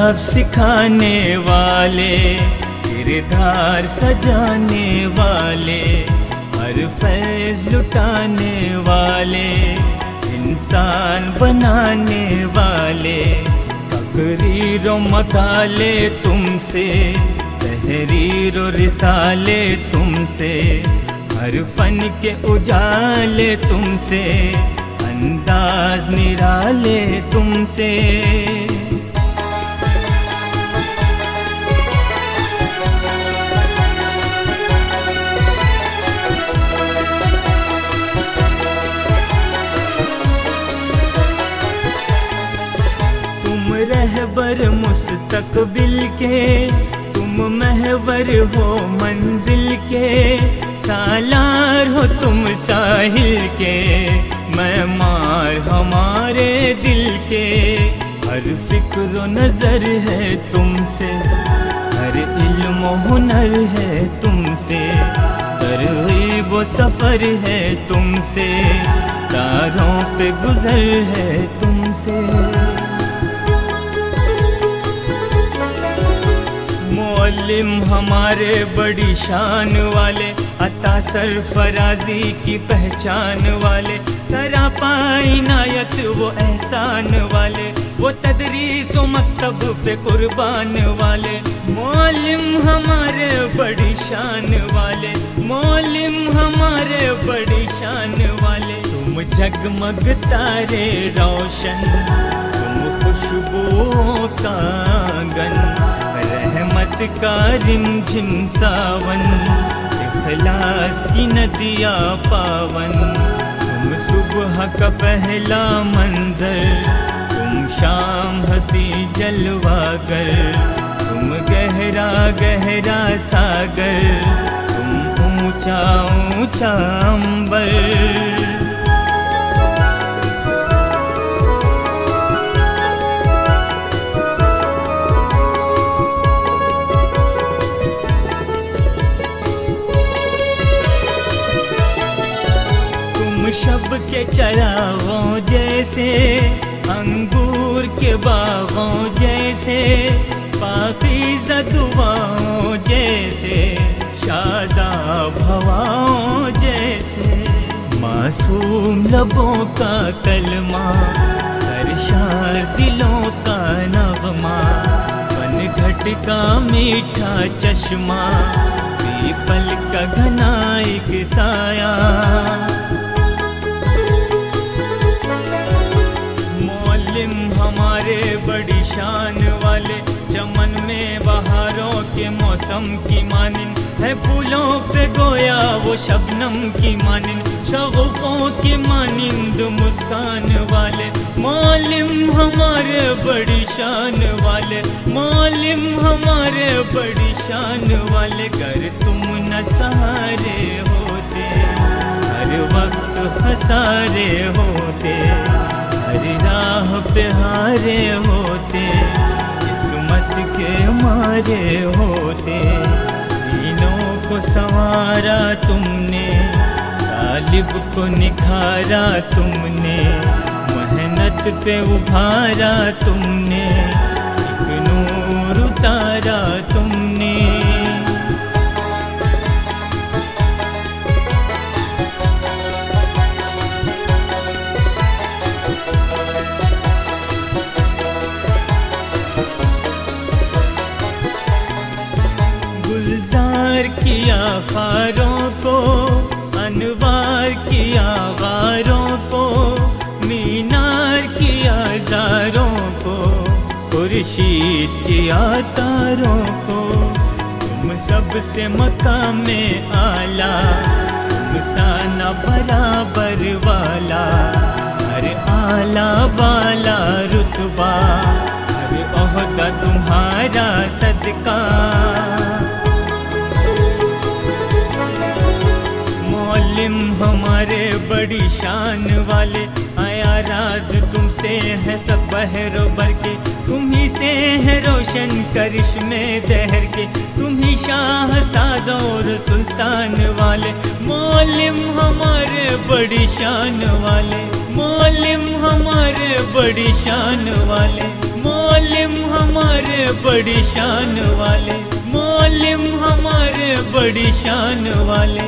अदब सिखाने वाले, किरदार सजाने वाले, हर फैज़ लुटाने वाले, इंसान बनाने वाले, तकरीर व मकाले तुमसे, तहरीर व रिसाले तुमसे, हर फन के उजाले तुमसे, अंदाज निराले तुमसे। तुम रहबर मुस्तकबिल के, तुम महवर हो मंजिल के, सालार हो तुम साहिल के, मैमार हमारे दिल के, हर फिक्र व नज़र है तुमसे, हर इल्म व हुनर है तुमसे, तरग़ीब व सफ़र है तुमसे, तारों पे गुज़र है तुमसे। मुअल्लिम हमारे बड़ी शान वाले, अता सरफराजी की पहचान वाले, सरापा इनायत वो एहसान वाले, वो तदरीस व मकतब पे कुर्बान वाले। मुअल्लिम हमारे बड़ी शान वाले, मुअल्लिम हमारे बड़ी शान वाले, तुम जगमग तारे रोशन, तुम खुशबुओं का आंगन, रहमत का रिमझिम सावन, इखलास की नदियाँ पावन, तुम सुबह का पहला मंजर, तुम शाम हंसी जलवागर, तुम गहरा गहरा सागर, तुम ऊंचा ऊंचा अंबर। शब के चरागों जैसे, अंगूर के बागों जैसे, पाकीज़ा दुआओं जैसे, शादाब हवाओं जैसे, मासूम लबों का कलमा, सरशार दिलों का नगमा, पनघट का मीठा चश्मा, पीपल का घना एक साया। हमारे बड़ी शान वाले, चमन में बहारों के मौसम की मानिंद, है फूलों पे गोया वो शबनम की मानिंद, शगुफों की मानिंद मुस्कान वाले। मुअल्लिम हमारे बड़ी शान वाले, मुअल्लिम हमारे बड़ी शान वाले, गर तुम न सहारे होते, हर वक्त हंसारे होते, हर राह पे हारे होते, किस्मत के मारे होते, सीनों को संवारा तुमने, तालिब को निखारा तुमने, मेहनत पे उभारा तुमने, एक नूर उतारा तुमने। गुलजार किया खारों को, अनवार किया गारों को, मीनार किया ज़ारों को, खुर्शीद किया तारों को, तुम सबसे मकामे आला, तुम साना बराबर वाला, हर आला वाला रुतबा, हर ओहदा तुम्हारा सदका। मुअल्लिम हमारे बड़ी शान वाले, आया राज तुमसे है सब बहरो बर के, तुम ही से है रोशन करिश्मे दहर के, तुम ही शाह साज और सुल्तान वाले। मुअल्लिम हमारे बड़ी शान वाले, मुअल्लिम हमारे बड़ी शान वाले, मुअल्लिम मौलिम हमारे बड़ी शान वाले, मौलिम हमारे बड़ी शान वाले।